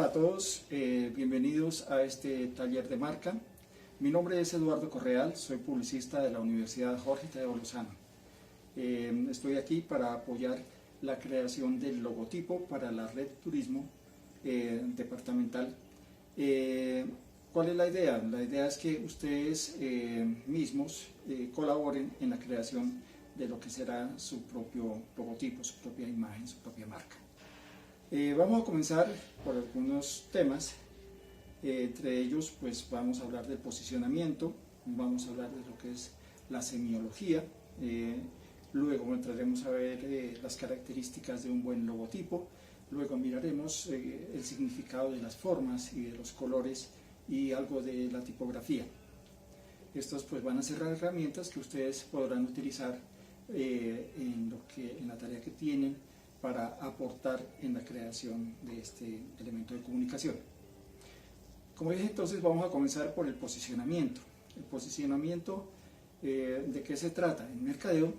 Hola a todos, bienvenidos a este taller de marca. Mi nombre es Eduardo Correal, soy publicista de la Universidad Jorge Tadeo Lozano. Estoy aquí para apoyar la creación del logotipo para la red de turismo departamental. ¿Cuál es la idea? La idea es que ustedes mismos colaboren en la creación de lo que será su propio logotipo, su propia imagen, su propia marca. Vamos a comenzar por algunos temas, entre ellos pues vamos a hablar del posicionamiento, vamos a hablar de lo que es la semiología, luego entraremos a ver las características de un buen logotipo, luego miraremos el significado de las formas y de los colores y algo de la tipografía. Estos pues van a ser herramientas que ustedes podrán utilizar en la tarea que tienen para aportar en la creación de este elemento de comunicación. Como dije, entonces vamos a comenzar por el posicionamiento. El posicionamiento, ¿de qué se trata? En mercadeo,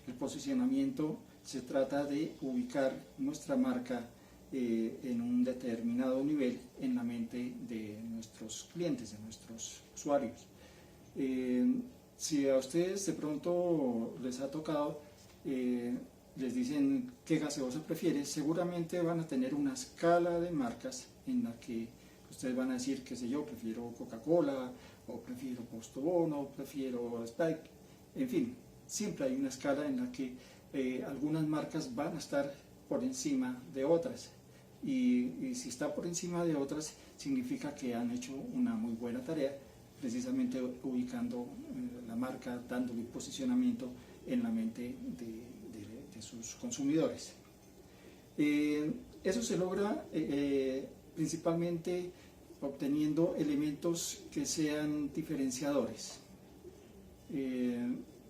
el posicionamiento se trata de ubicar nuestra marca en un determinado nivel en la mente de nuestros clientes, de nuestros usuarios. Si a ustedes de pronto les ha tocado, les dicen qué gaseosa prefieres, seguramente van a tener una escala de marcas en la que ustedes van a decir, qué sé yo, prefiero Coca-Cola, o prefiero Postobón, o prefiero Sprite, en fin, siempre hay una escala en la que algunas marcas van a estar por encima de otras, y si está por encima de otras, significa que han hecho una muy buena tarea, precisamente ubicando la marca, dándole posicionamiento en la mente de sus consumidores. Eso se logra principalmente obteniendo elementos que sean diferenciadores.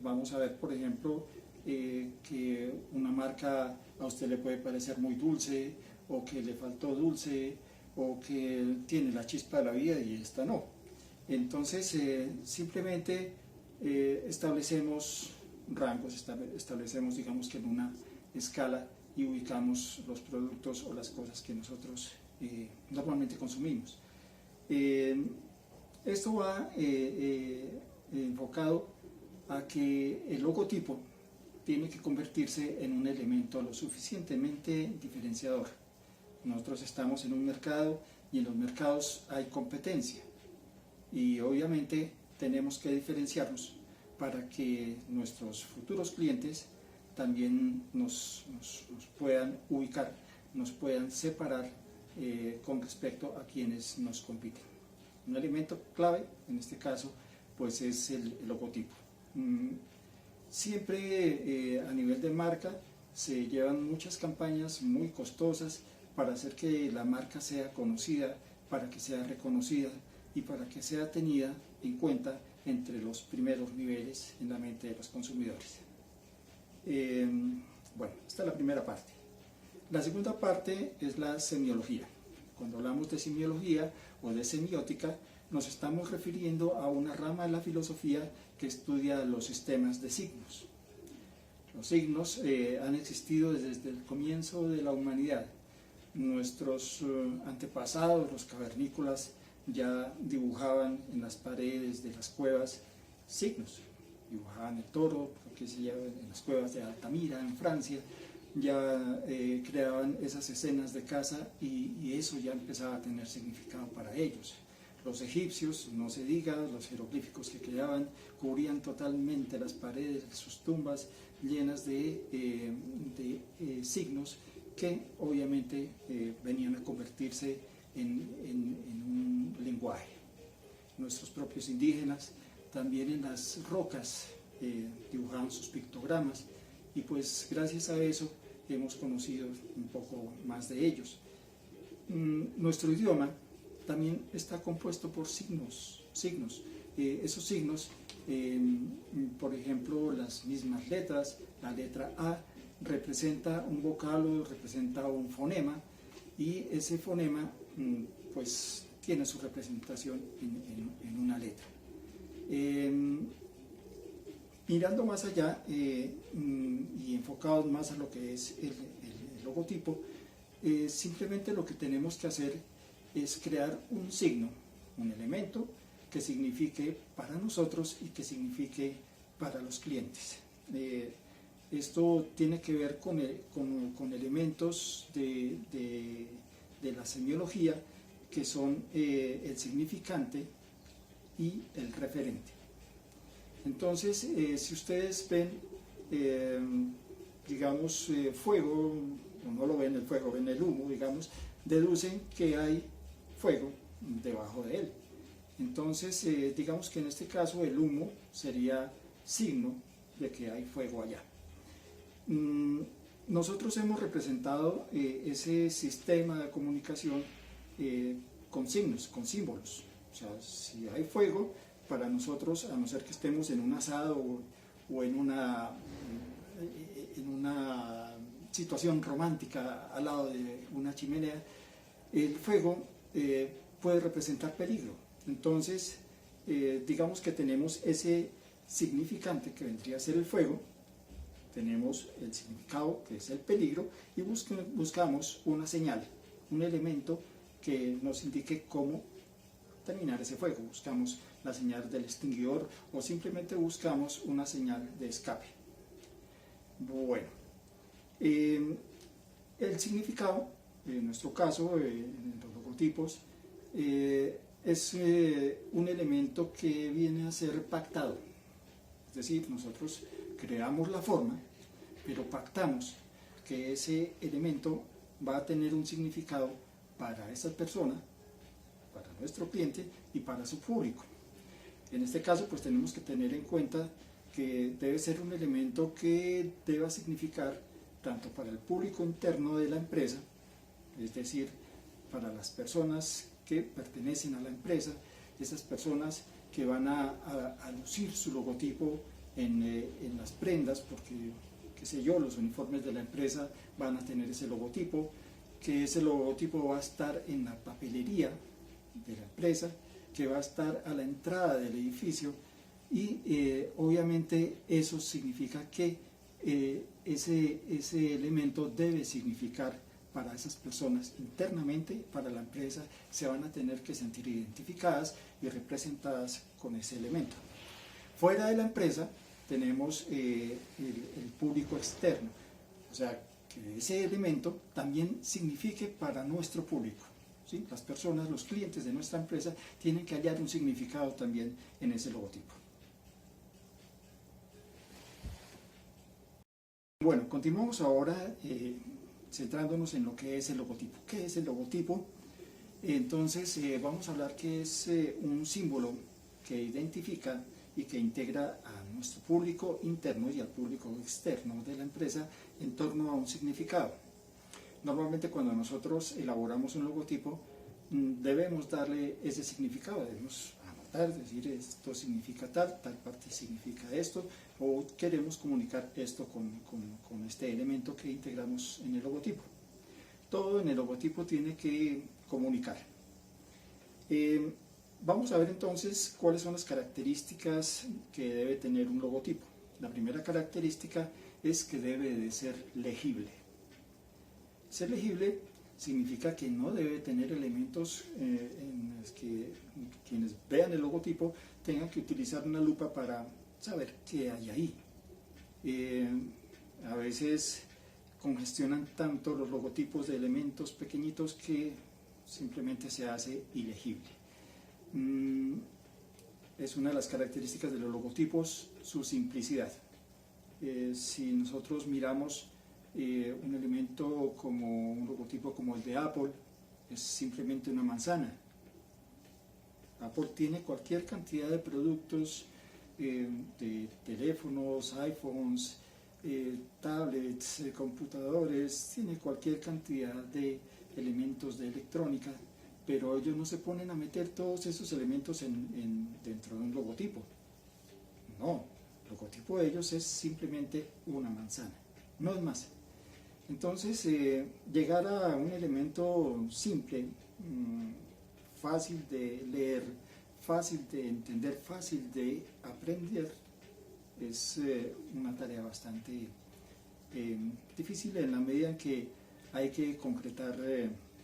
Vamos a ver, por ejemplo, que una marca a usted le puede parecer muy dulce, o que le faltó dulce, o que tiene la chispa de la vida y esta no. Entonces, simplemente establecemos rangos, establecemos, digamos que en una escala, y ubicamos los productos o las cosas que nosotros normalmente consumimos. Esto va enfocado a que el logotipo tiene que convertirse en un elemento lo suficientemente diferenciador. Nosotros estamos en un mercado y en los mercados hay competencia, y obviamente tenemos que diferenciarnos para que nuestros futuros clientes también nos puedan ubicar, nos puedan separar con respecto a quienes nos compiten. Un elemento clave en este caso pues es el logotipo. Siempre a nivel de marca se llevan muchas campañas muy costosas para hacer que la marca sea conocida, para que sea reconocida y para que sea tenida en cuenta entre los primeros niveles en la mente de los consumidores. Bueno, esta es la primera parte. La segunda parte es la semiología. Cuando hablamos de semiología o de semiótica, nos estamos refiriendo a una rama de la filosofía que estudia los sistemas de signos. Los signos han existido desde el comienzo de la humanidad. Nuestros antepasados, los cavernícolas, ya dibujaban en las paredes de las cuevas signos, dibujaban el toro, que se llama en las cuevas de Altamira, en Francia, ya creaban esas escenas de caza, y eso ya empezaba a tener significado para ellos. Los egipcios, no se diga, los jeroglíficos que creaban cubrían totalmente las paredes de sus tumbas llenas de signos que obviamente venían a convertirse en un lenguaje. Nuestros propios indígenas también en las rocas dibujaban sus pictogramas, y pues gracias a eso hemos conocido un poco más de ellos. Nuestro idioma también está compuesto por signos. Esos signos, por ejemplo, las mismas letras, la letra A representa un vocablo, representa un fonema, y ese fonema pues tiene su representación en una letra. Mirando más allá y enfocados más a lo que es el logotipo, simplemente lo que tenemos que hacer es crear un signo, un elemento que signifique para nosotros y que signifique para los clientes. Esto tiene que ver con elementos de la semiología que son el significante y el referente. Entonces, si ustedes ven, digamos, fuego, o no lo ven el fuego, ven el humo, digamos, deducen que hay fuego debajo de él. Entonces, digamos que en este caso el humo sería signo de que hay fuego allá. Nosotros hemos representado ese sistema de comunicación con signos, con símbolos. O sea, si hay fuego, para nosotros, a no ser que estemos en un asado o en una situación romántica al lado de una chimenea, el fuego puede representar peligro. Entonces, digamos que tenemos ese significante que vendría a ser el fuego, tenemos el significado que es el peligro y buscamos una señal, un elemento que nos indique cómo terminar ese fuego. Buscamos la señal del extinguidor o simplemente buscamos una señal de escape. Bueno, el significado, en nuestro caso, en los logotipos, es un elemento que viene a ser pactado. Es decir, nosotros creamos la forma, pero pactamos que ese elemento va a tener un significado para esa persona, para nuestro cliente y para su público. En este caso, pues tenemos que tener en cuenta que debe ser un elemento que deba significar tanto para el público interno de la empresa, es decir, para las personas que pertenecen a la empresa, esas personas que van a lucir su logotipo en las prendas, porque, qué sé yo, los uniformes de la empresa van a tener ese logotipo, que ese logotipo va a estar en la papelería de la empresa, que va a estar a la entrada del edificio y obviamente eso significa que ese elemento debe significar para esas personas internamente, para la empresa, se van a tener que sentir identificadas y representadas con ese elemento. Fuera de la empresa tenemos el público externo, o sea, que ese elemento también signifique para nuestro público. ¿Sí? Las personas, los clientes de nuestra empresa tienen que hallar un significado también en ese logotipo. Bueno, continuamos ahora centrándonos en lo que es el logotipo. ¿Qué es el logotipo? Entonces vamos a hablar que es un símbolo que identifica y que integra a nuestro público interno y al público externo de la empresa en torno a un significado. Normalmente cuando nosotros elaboramos un logotipo debemos darle ese significado, debemos anotar, decir esto significa tal parte significa esto, o queremos comunicar esto con este elemento que integramos en el logotipo. Todo en el logotipo tiene que comunicar. Vamos a ver entonces cuáles son las características que debe tener un logotipo. La primera característica es que debe de ser legible. Ser legible significa que no debe tener elementos en los que quienes vean el logotipo tengan que utilizar una lupa para saber qué hay ahí. A veces congestionan tanto los logotipos de elementos pequeñitos que simplemente se hace ilegible. Es una de las características de los logotipos, su simplicidad. Si nosotros miramos un elemento como un logotipo como el de Apple, es simplemente una manzana. Apple tiene cualquier cantidad de productos, de teléfonos, iPhones, tablets, computadores, tiene cualquier cantidad de elementos de electrónica, pero ellos no se ponen a meter todos esos elementos dentro de un logotipo. No, el logotipo de ellos es simplemente una manzana, no es más. Entonces, llegar a un elemento simple, fácil de leer, fácil de entender, fácil de aprender, es una tarea bastante difícil en la medida en que hay que concretar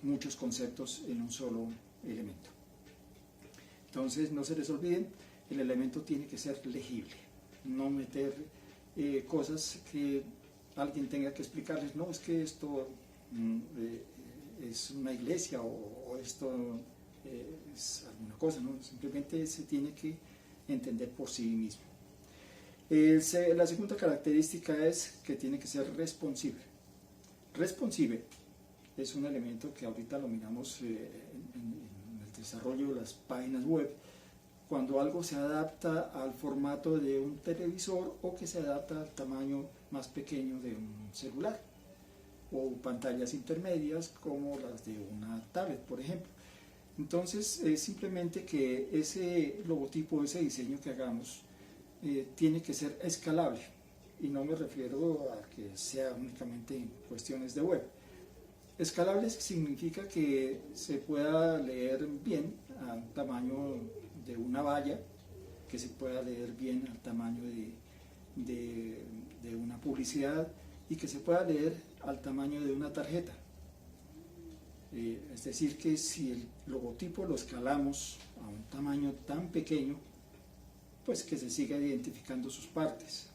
muchos conceptos en un solo elemento. Entonces no se les olviden, el elemento tiene que ser legible, no meter cosas que alguien tenga que explicarles, no, es que esto es una iglesia o esto es alguna cosa, ¿no? Simplemente se tiene que entender por sí mismo. La segunda característica es que tiene que ser responsive. Responsive es un elemento que ahorita lo miramos en el desarrollo de las páginas web, cuando algo se adapta al formato de un televisor o que se adapta al tamaño más pequeño de un celular, o pantallas intermedias como las de una tablet, por ejemplo. Entonces, simplemente que ese logotipo, ese diseño que hagamos, tiene que ser escalable, y no me refiero a que sea únicamente en cuestiones de web. Escalable significa que se pueda leer bien al tamaño de una valla, que se pueda leer bien al tamaño de una publicidad y que se pueda leer al tamaño de una tarjeta. Es decir, que si el logotipo lo escalamos a un tamaño tan pequeño, pues que se siga identificando sus partes.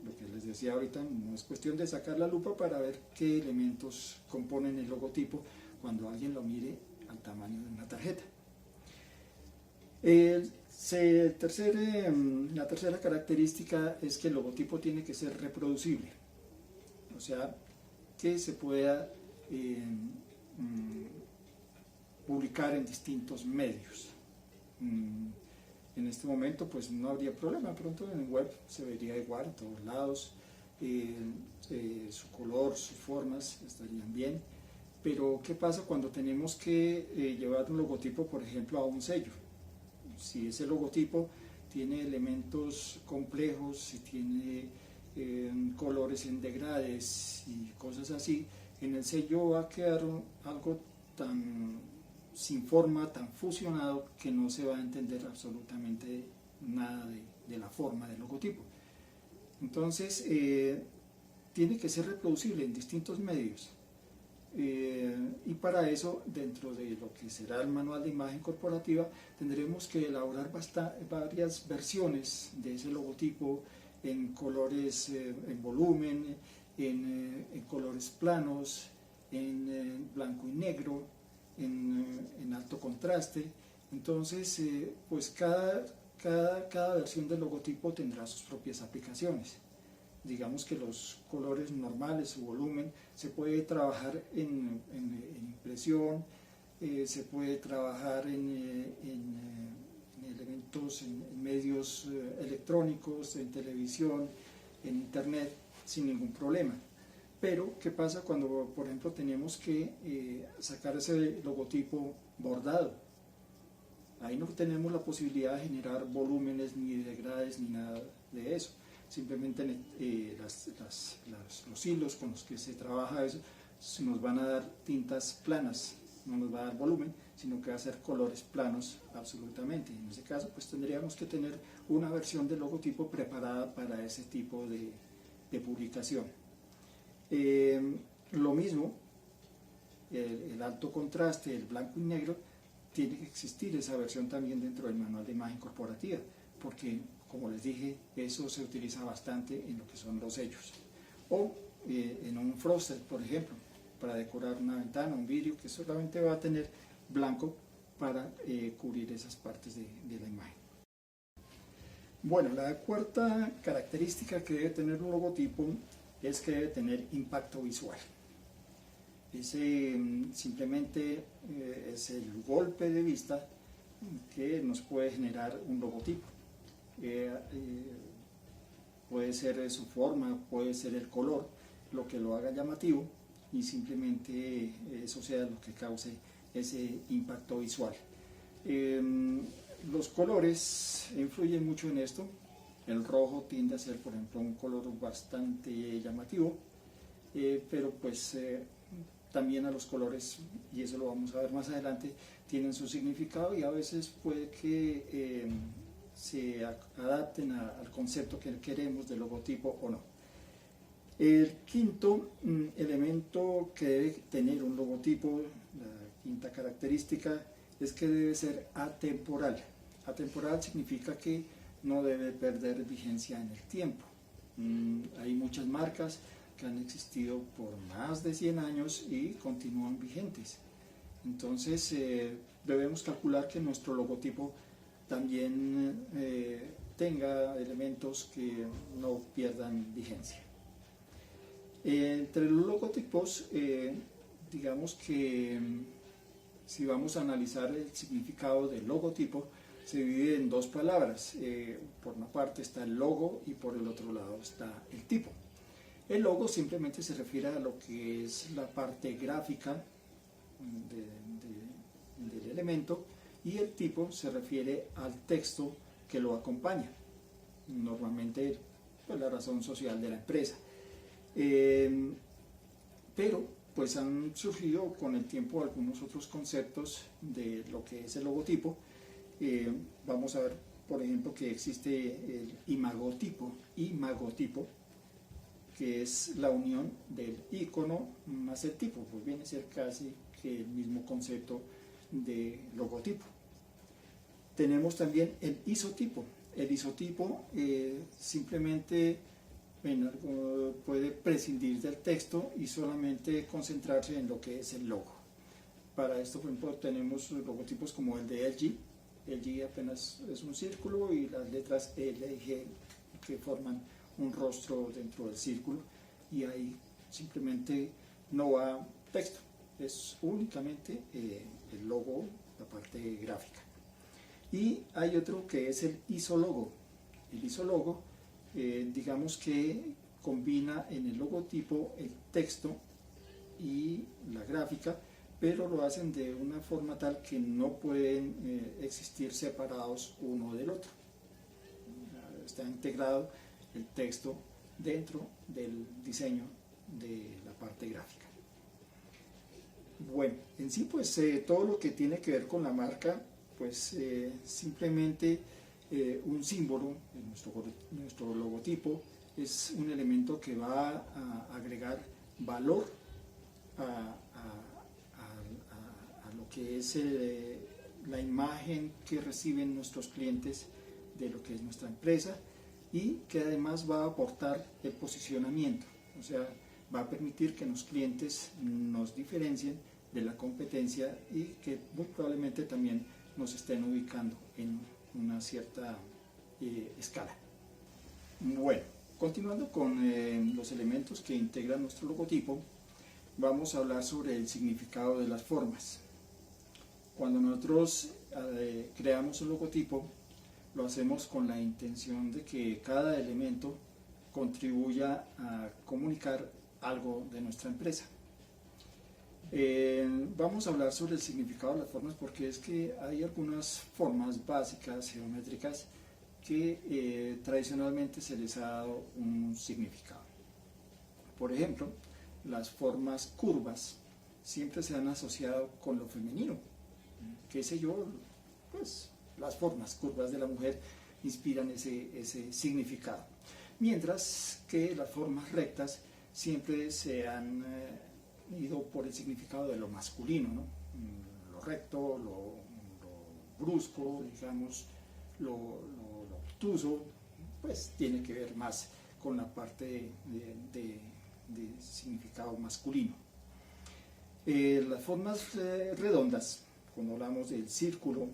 Lo que les decía ahorita, no es cuestión de sacar la lupa para ver qué elementos componen el logotipo cuando alguien lo mire al tamaño de una tarjeta. La tercera característica es que el logotipo tiene que ser reproducible, o sea, que se pueda publicar en distintos medios. En este momento pues no habría problema, pronto en web se vería igual en todos lados, su color, sus formas estarían bien, pero ¿qué pasa cuando tenemos que llevar un logotipo, por ejemplo, a un sello? Si ese logotipo tiene elementos complejos, si tiene colores en degradés y cosas así, en el sello va a quedar algo tan sin forma, tan fusionado, que no se va a entender absolutamente nada de la forma del logotipo. Entonces, tiene que ser reproducible en distintos medios. Y para eso, dentro de lo que será el manual de imagen corporativa, tendremos que elaborar varias versiones de ese logotipo en colores, en volumen, en colores planos, en blanco y negro, en alto contraste. Entonces, pues cada versión del logotipo tendrá sus propias aplicaciones. Digamos que los colores normales, su volumen, se puede trabajar en impresión, se puede trabajar en elementos, en medios electrónicos, en televisión, en internet, sin ningún problema. Pero, ¿qué pasa cuando, por ejemplo, tenemos que sacar ese logotipo bordado? Ahí no tenemos la posibilidad de generar volúmenes, ni degradades, ni nada de eso. Simplemente los hilos con los que se trabaja eso nos van a dar tintas planas, no nos va a dar volumen, sino que va a ser colores planos absolutamente. En ese caso, pues tendríamos que tener una versión del logotipo preparada para ese tipo de publicación. Lo mismo, el alto contraste, el blanco y negro, tiene que existir esa versión también dentro del manual de imagen corporativa, porque, como les dije, eso se utiliza bastante en lo que son los sellos. O en un frosted, por ejemplo, para decorar una ventana, un vidrio, que solamente va a tener blanco para cubrir esas partes de la imagen. Bueno, la cuarta característica que debe tener un logotipo es que debe tener impacto visual. Ese simplemente es el golpe de vista que nos puede generar un logotipo. Puede ser su forma, puede ser el color, lo que lo haga llamativo, y simplemente eso sea lo que cause ese impacto visual. Los colores influyen mucho en esto. El rojo tiende a ser, por ejemplo, un color bastante llamativo, pero pues también a los colores, y eso lo vamos a ver más adelante, tienen su significado, y a veces puede que se adapten al concepto que queremos del logotipo o no. El quinto elemento que debe tener un logotipo, la quinta característica, es que debe ser atemporal. Atemporal significa que no debe perder vigencia en el tiempo. Hay muchas marcas que han existido por más de 100 años y continúan vigentes. Entonces debemos calcular que nuestro logotipo también tenga elementos que no pierdan vigencia. Entre los logotipos, digamos que si vamos a analizar el significado del logotipo, se divide en dos palabras. Por una parte está el logo y por el otro lado está el tipo. El logo simplemente se refiere a lo que es la parte gráfica del elemento, y el tipo se refiere al texto que lo acompaña, normalmente pues, la razón social de la empresa. Pero pues han surgido con el tiempo algunos otros conceptos de lo que es el logotipo. Vamos a ver, por ejemplo, que existe el imagotipo, que es la unión del icono más el tipo, pues viene a ser casi que el mismo concepto de logotipo. Tenemos también el isotipo. El isotipo simplemente puede prescindir del texto y solamente concentrarse en lo que es el logo. Para esto, por ejemplo, tenemos logotipos como el de LG. LG apenas es un círculo y las letras L y G que forman un rostro dentro del círculo, y ahí simplemente no va texto, es únicamente el logo, la parte gráfica. Y hay otro que es el isólogo. El isólogo, digamos que combina en el logotipo el texto y la gráfica, pero lo hacen de una forma tal que no pueden existir separados uno del otro. Está integrado el texto dentro del diseño de la parte gráfica. Bueno, en sí pues todo lo que tiene que ver con la marca, pues simplemente un símbolo, nuestro logotipo, es un elemento que va a agregar valor a lo que es la imagen que reciben nuestros clientes de lo que es nuestra empresa, y que además va a aportar el posicionamiento, o sea, va a permitir que los clientes nos diferencien de la competencia y que muy probablemente también nos estén ubicando en una cierta escala. Bueno, continuando con los elementos que integran nuestro logotipo, vamos a hablar sobre el significado de las formas. Cuando nosotros creamos un logotipo, lo hacemos con la intención de que cada elemento contribuya a comunicar algo de nuestra empresa. Vamos a hablar sobre el significado de las formas porque es que hay algunas formas básicas, geométricas, que tradicionalmente se les ha dado un significado. Por ejemplo, las formas curvas siempre se han asociado con lo femenino. Qué sé yo, pues las formas curvas de la mujer inspiran ese significado. Mientras que las formas rectas siempre se han ido por el significado de lo masculino, ¿no? Lo recto, lo brusco, digamos, lo obtuso, pues tiene que ver más con la parte de significado masculino. Las formas redondas, cuando hablamos del círculo,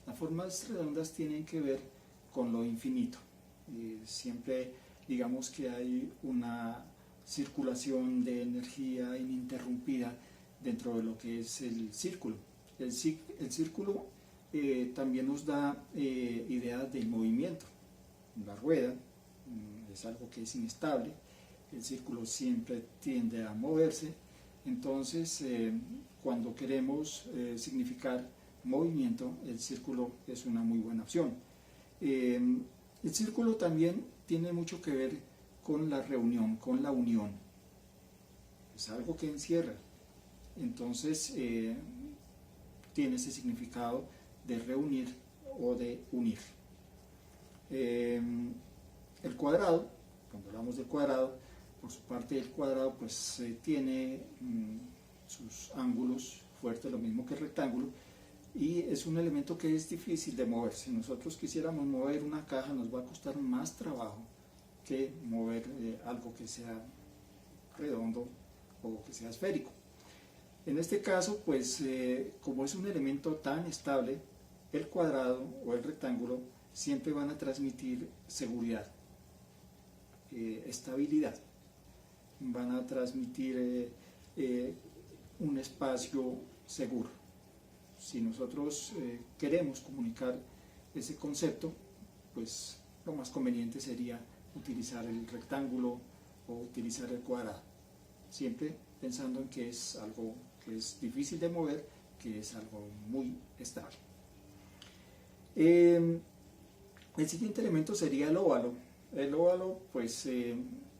las formas redondas tienen que ver con lo infinito. Siempre digamos que hay una circulación de energía ininterrumpida dentro de lo que es el círculo. El círculo también nos da ideas del movimiento. La rueda es algo que es inestable, el círculo siempre tiende a moverse, entonces cuando queremos significar movimiento, el círculo es una muy buena opción. El círculo también tiene mucho que ver con la reunión, con la unión. Es algo que encierra. Entonces tiene ese significado de reunir o de unir. El cuadrado Cuando hablamos del cuadrado, por su parte el cuadrado pues tiene sus ángulos fuertes, lo mismo que el rectángulo, y es un elemento que es difícil de mover. Si nosotros quisiéramos mover una caja, nos va a costar más trabajo que mover algo que sea redondo o que sea esférico. En este caso, pues como es un elemento tan estable, el cuadrado o el rectángulo siempre van a transmitir seguridad, estabilidad, van a transmitir un espacio seguro. Si nosotros queremos comunicar ese concepto, pues lo más conveniente sería utilizar el rectángulo o utilizar el cuadrado, siempre pensando en que es algo que es difícil de mover, que es algo muy estable. El siguiente elemento sería el óvalo. El óvalo pues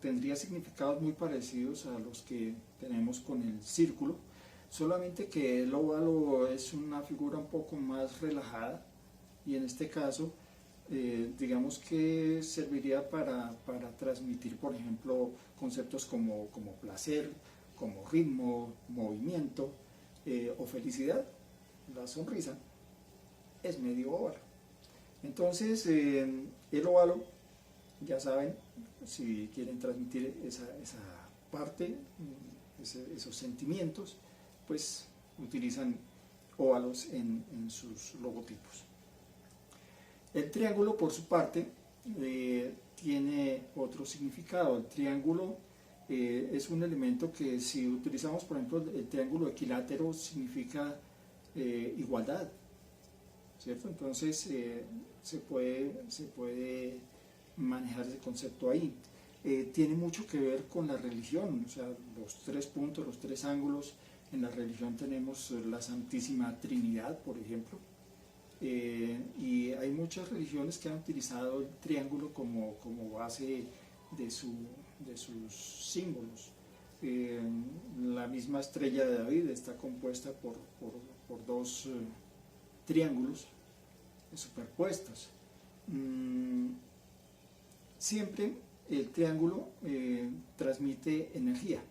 tendría significados muy parecidos a los que tenemos con el círculo, solamente que el óvalo es una figura un poco más relajada, y en este caso digamos que serviría para transmitir, por ejemplo, conceptos como placer, como ritmo, movimiento o felicidad. La sonrisa es medio óvalo. Entonces el óvalo, ya saben, si quieren transmitir esa parte, esos sentimientos, pues utilizan óvalos en sus logotipos. El triángulo, por su parte, tiene otro significado. El triángulo es un elemento que, si utilizamos, por ejemplo, el triángulo equilátero, significa igualdad, ¿cierto? Entonces se puede manejar ese concepto ahí. Tiene mucho que ver con la religión, o sea, los tres puntos, los tres ángulos. En la religión tenemos la Santísima Trinidad, por ejemplo, y hay muchas religiones que han utilizado el triángulo como base de sus símbolos. La misma estrella de David está compuesta por dos triángulos superpuestos. Siempre el triángulo transmite energía.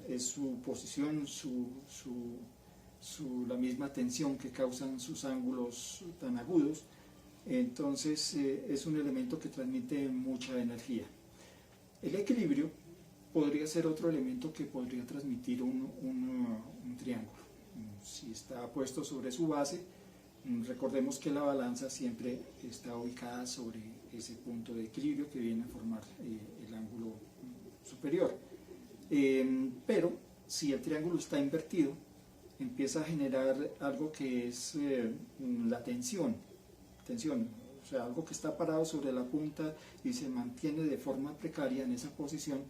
Es su posición, la misma tensión que causan sus ángulos tan agudos. Entonces es un elemento que transmite mucha energía. El equilibrio podría ser otro elemento que podría transmitir un triángulo. Si está puesto sobre su base, recordemos que la balanza siempre está ubicada sobre ese punto de equilibrio que viene a formar el ángulo superior. Pero si el triángulo está invertido, empieza a generar algo que es la tensión, o sea, algo que está parado sobre la punta y se mantiene de forma precaria en esa posición,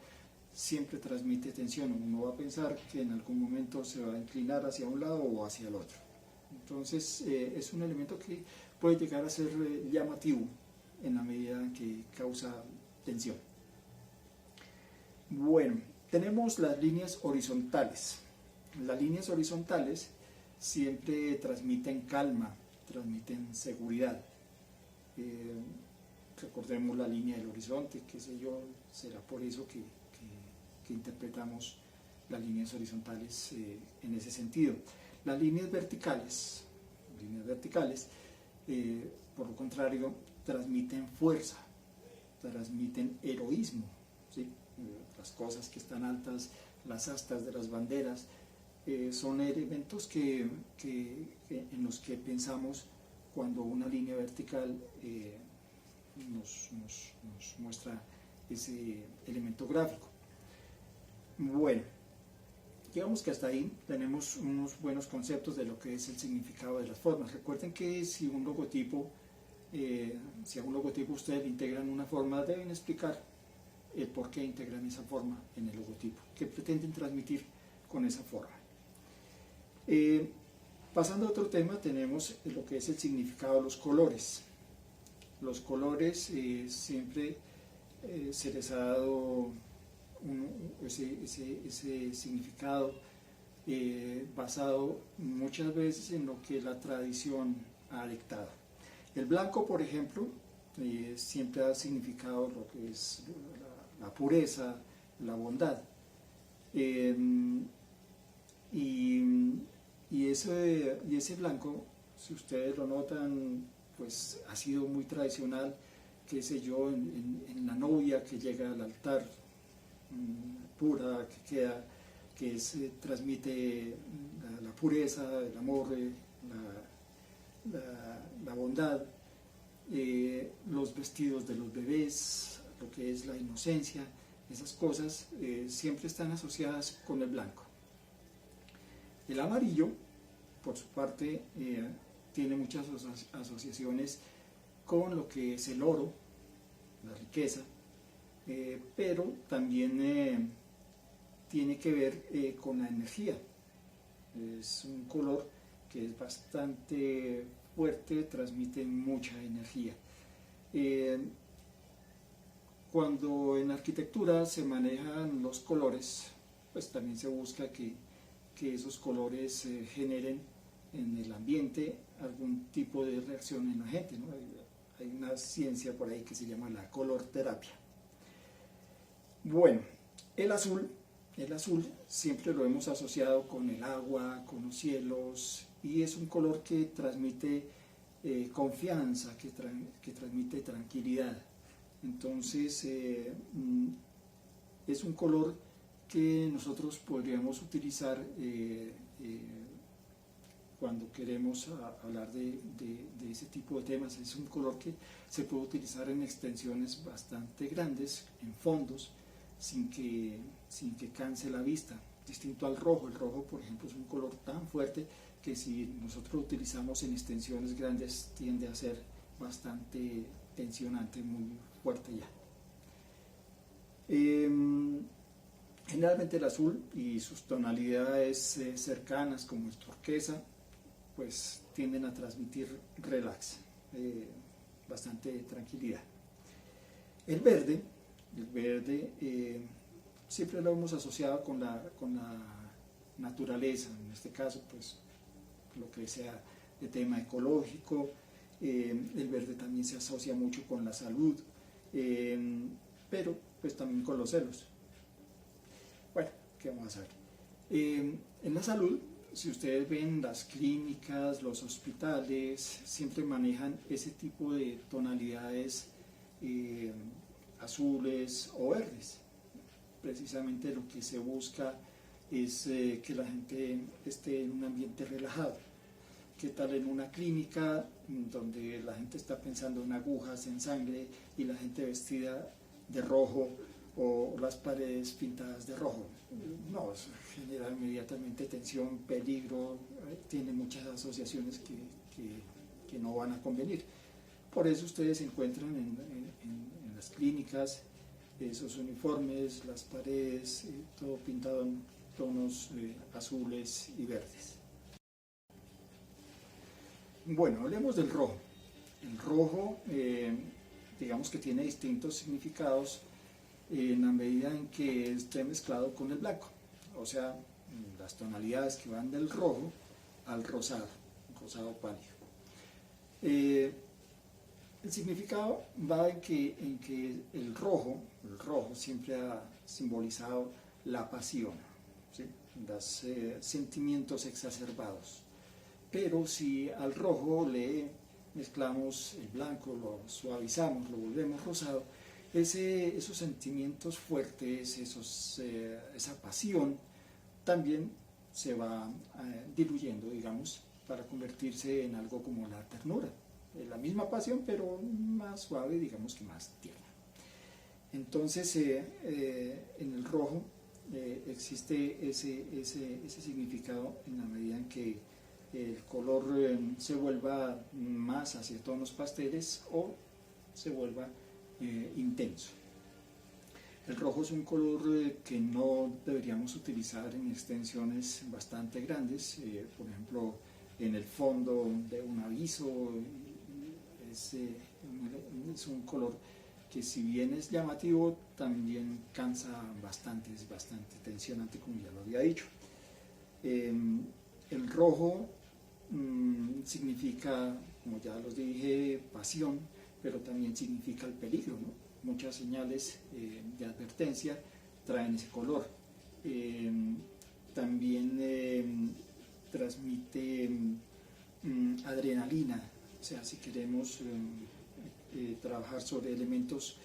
siempre transmite tensión. Uno va a pensar que en algún momento se va a inclinar hacia un lado o hacia el otro. Entonces es un elemento que puede llegar a ser llamativo en la medida en que causa tensión. Bueno, tenemos las líneas horizontales. Las líneas horizontales siempre transmiten calma, transmiten seguridad. Recordemos la línea del horizonte, qué sé yo, será por eso que interpretamos las líneas horizontales en ese sentido. Las líneas verticales, por lo contrario, transmiten fuerza, transmiten heroísmo, ¿sí? Las cosas que están altas, las astas de las banderas, son elementos en los que pensamos cuando una línea vertical nos muestra ese elemento gráfico. Bueno, digamos que hasta ahí tenemos unos buenos conceptos de lo que es el significado de las formas. Recuerden que si a un logotipo ustedes le integran una forma, deben explicar el por qué integran esa forma en el logotipo, qué pretenden transmitir con esa forma. Pasando a otro tema, tenemos lo que es el significado de los colores. Los colores siempre se les ha dado ese significado basado muchas veces en lo que la tradición ha dictado. El blanco, por ejemplo, siempre ha significado lo que es la pureza, la bondad. Eh, y ese blanco, si ustedes lo notan, pues ha sido muy tradicional, qué sé yo, en la novia que llega al altar, pura, transmite la pureza, el amor, la bondad, los vestidos de los bebés, lo que es la inocencia, esas cosas siempre están asociadas con el blanco. El amarillo, por su parte, tiene muchas asociaciones con lo que es el oro, la riqueza, pero también tiene que ver con la energía. Es un color que es bastante fuerte, transmite mucha energía. Cuando en arquitectura se manejan los colores, pues también se busca que esos colores generen en el ambiente algún tipo de reacción en la gente, ¿no? Hay una ciencia por ahí que se llama la color terapia. Bueno, el azul siempre lo hemos asociado con el agua, con los cielos, y es un color que transmite confianza, que transmite tranquilidad. Entonces es un color que nosotros podríamos utilizar cuando queremos hablar de ese tipo de temas. Es un color que se puede utilizar en extensiones bastante grandes, en fondos, sin que canse la vista, distinto al rojo. El rojo, por ejemplo, es un color tan fuerte que si nosotros lo utilizamos en extensiones grandes tiende a ser bastante tensionante, muy fuerte ya. Generalmente el azul y sus tonalidades cercanas como el turquesa pues tienden a transmitir relax, bastante tranquilidad. El verde siempre lo hemos asociado con la naturaleza, en este caso pues lo que sea de tema ecológico. El verde también se asocia mucho con la salud, pero pues también con los celos. Bueno, ¿qué vamos a ver? En la salud, si ustedes ven las clínicas, los hospitales, siempre manejan ese tipo de tonalidades azules o verdes. Precisamente lo que se busca es que la gente esté en un ambiente relajado. ¿Qué tal en una clínica donde la gente está pensando en agujas, en sangre, y la gente vestida de rojo o las paredes pintadas de rojo? No, eso genera inmediatamente tensión, peligro, tiene muchas asociaciones que no van a convenir. Por eso ustedes encuentran en las clínicas esos uniformes, las paredes, todo pintado en tonos azules y verdes. Bueno, hablemos del rojo. El rojo, digamos que tiene distintos significados en la medida en que esté mezclado con el blanco, o sea, las tonalidades que van del rojo al rosado pálido. El significado va en que el rojo siempre ha simbolizado la pasión, ¿sí? Los sentimientos exacerbados. Pero si al rojo le mezclamos el blanco, lo suavizamos, lo volvemos rosado, esos sentimientos fuertes, esa pasión, también se va diluyendo, digamos, para convertirse en algo como la ternura. La misma pasión, pero más suave, digamos que más tierna. Entonces, en el rojo existe ese significado en la medida en que el color se vuelva más hacia tonos pasteles o se vuelva intenso. El rojo es un color que no deberíamos utilizar en extensiones bastante grandes, por ejemplo, en el fondo de un aviso. Es un color que, si bien es llamativo, también cansa bastante, es bastante tensionante, como ya lo había dicho. El rojo significa, como ya los dije, pasión, pero también significa el peligro, ¿no? Muchas señales de advertencia traen ese color. También transmite adrenalina, o sea, si queremos trabajar sobre elementos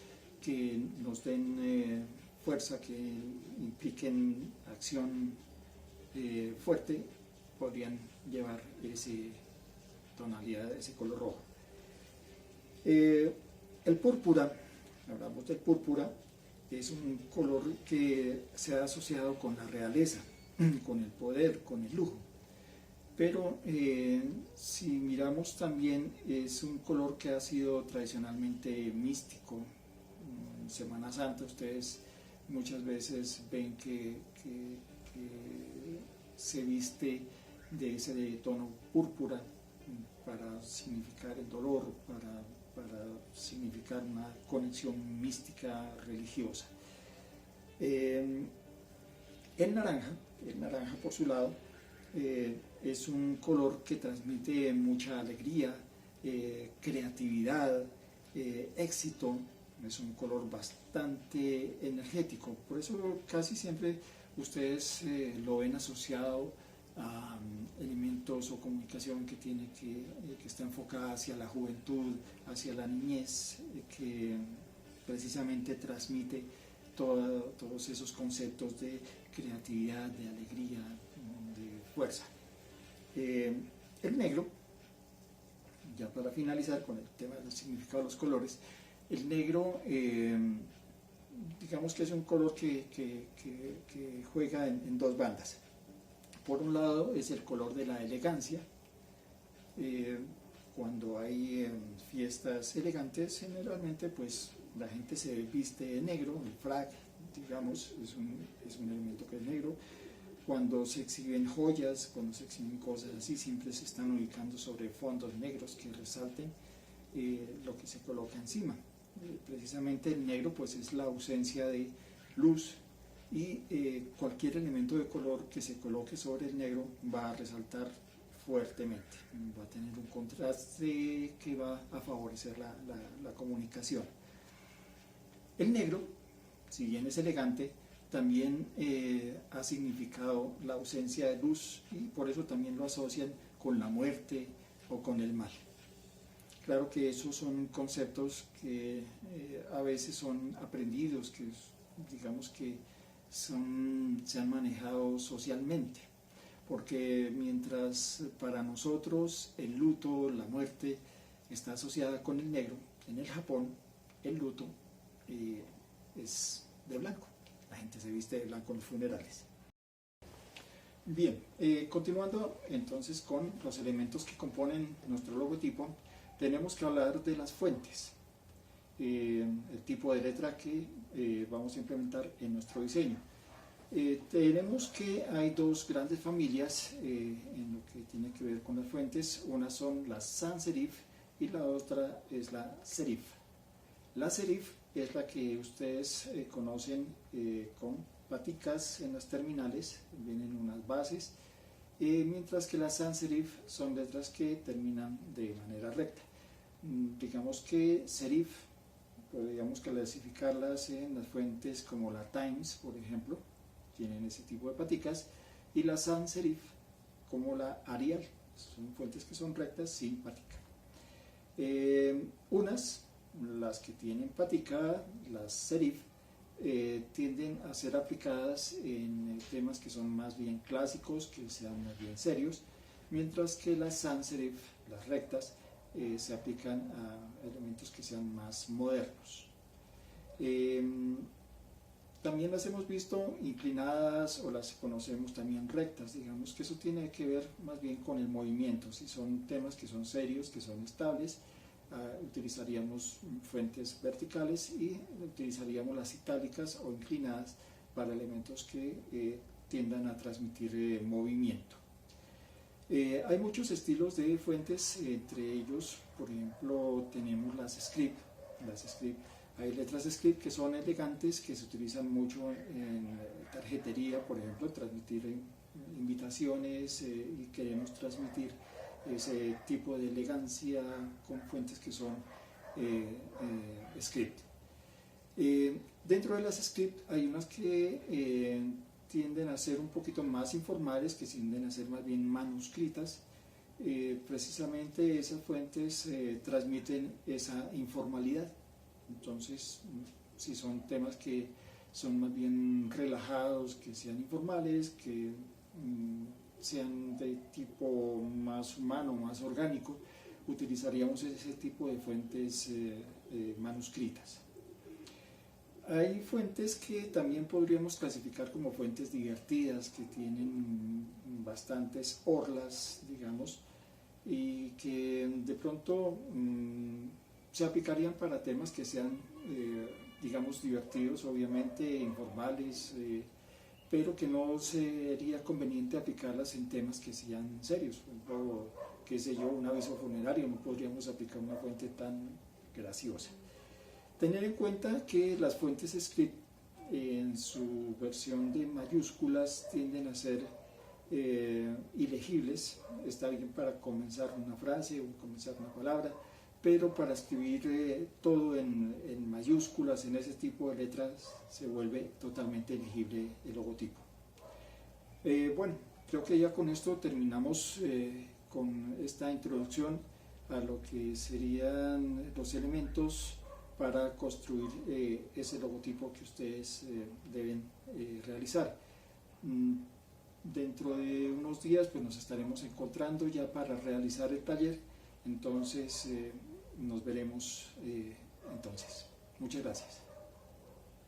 que nos den fuerza, que impliquen acción fuerte, podrían llevar esa tonalidad, ese color rojo. El púrpura, hablamos del púrpura, es un color que se ha asociado con la realeza, con el poder, con el lujo. Pero si miramos también, es un color que ha sido tradicionalmente místico. En Semana Santa ustedes muchas veces ven que se viste de ese tono púrpura para significar el dolor, para significar una conexión mística religiosa. El naranja por su lado, es un color que transmite mucha alegría, creatividad, éxito. Es un color bastante energético, por eso casi siempre ustedes lo ven asociado a elementos o comunicación que está enfocada hacia la juventud, hacia la niñez, que precisamente transmite todos esos conceptos de creatividad, de alegría, de fuerza. El negro, ya para finalizar con el tema del significado de los colores, el negro, digamos que es un color que juega en dos bandas. Por un lado es el color de la elegancia. Cuando hay fiestas elegantes, generalmente pues la gente se viste de negro, el frac, digamos, es un elemento que es negro. Cuando se exhiben joyas, cuando se exhiben cosas así, siempre se están ubicando sobre fondos negros que resalten lo que se coloca encima. Precisamente el negro pues es la ausencia de luz, y cualquier elemento de color que se coloque sobre el negro va a resaltar fuertemente, va a tener un contraste que va a favorecer la comunicación. El negro, si bien es elegante, también ha significado la ausencia de luz, y por eso también lo asocian con la muerte o con el mal. Claro que esos son conceptos que a veces son aprendidos, que digamos que se han manejado socialmente, porque mientras para nosotros el luto, la muerte, está asociada con el negro, en el Japón el luto es de blanco. La gente se viste de blanco en los funerales. Bien, continuando entonces con los elementos que componen nuestro logotipo, tenemos que hablar de las fuentes, el tipo de letra que vamos a implementar en nuestro diseño. Tenemos que hay dos grandes familias en lo que tiene que ver con las fuentes. Una son las sans serif y la otra es la serif. La serif es la que ustedes conocen con paticas en las terminales, vienen unas bases, mientras que las sans serif son letras que terminan de manera recta. Digamos que serif podríamos clasificarlas en las fuentes como la Times, por ejemplo, tienen ese tipo de paticas, y la sans serif como la Arial, son fuentes que son rectas sin patica. Las que tienen patica, las serif, tienden a ser aplicadas en temas que son más bien clásicos, que sean más bien serios, mientras que las sans serif, las rectas, se aplican a elementos que sean más modernos. También las hemos visto inclinadas o las conocemos también rectas. Digamos que eso tiene que ver más bien con el movimiento. Si son temas que son serios, que son estables, utilizaríamos fuentes verticales, y utilizaríamos las itálicas o inclinadas para elementos que tiendan a transmitir movimiento. Hay muchos estilos de fuentes, entre ellos, por ejemplo, tenemos las script. Hay letras script que son elegantes, que se utilizan mucho en tarjetería, por ejemplo, transmitir invitaciones, y queremos transmitir ese tipo de elegancia con fuentes que son script. Dentro de las script hay unas que tienden a ser un poquito más informales, que tienden a ser más bien manuscritas. Precisamente esas fuentes transmiten esa informalidad. Entonces, si son temas que son más bien relajados, que sean informales, que sean de tipo más humano, más orgánico, utilizaríamos ese tipo de fuentes manuscritas. Hay fuentes que también podríamos clasificar como fuentes divertidas, que tienen bastantes orlas, digamos, y que de pronto se aplicarían para temas que sean, digamos, divertidos, obviamente, informales, pero que no sería conveniente aplicarlas en temas que sean serios. Por ejemplo, qué sé yo, un aviso funerario, no podríamos aplicar una fuente tan graciosa. Tener en cuenta que las fuentes script en su versión de mayúsculas tienden a ser ilegibles. Está bien para comenzar una frase o comenzar una palabra, pero para escribir todo en mayúsculas, en ese tipo de letras, se vuelve totalmente ilegible el logotipo. Bueno, creo que ya con esto terminamos con esta introducción a lo que serían los elementos para construir ese logotipo que ustedes deben realizar. Dentro de unos días pues nos estaremos encontrando ya para realizar el taller, entonces nos veremos entonces. Muchas gracias.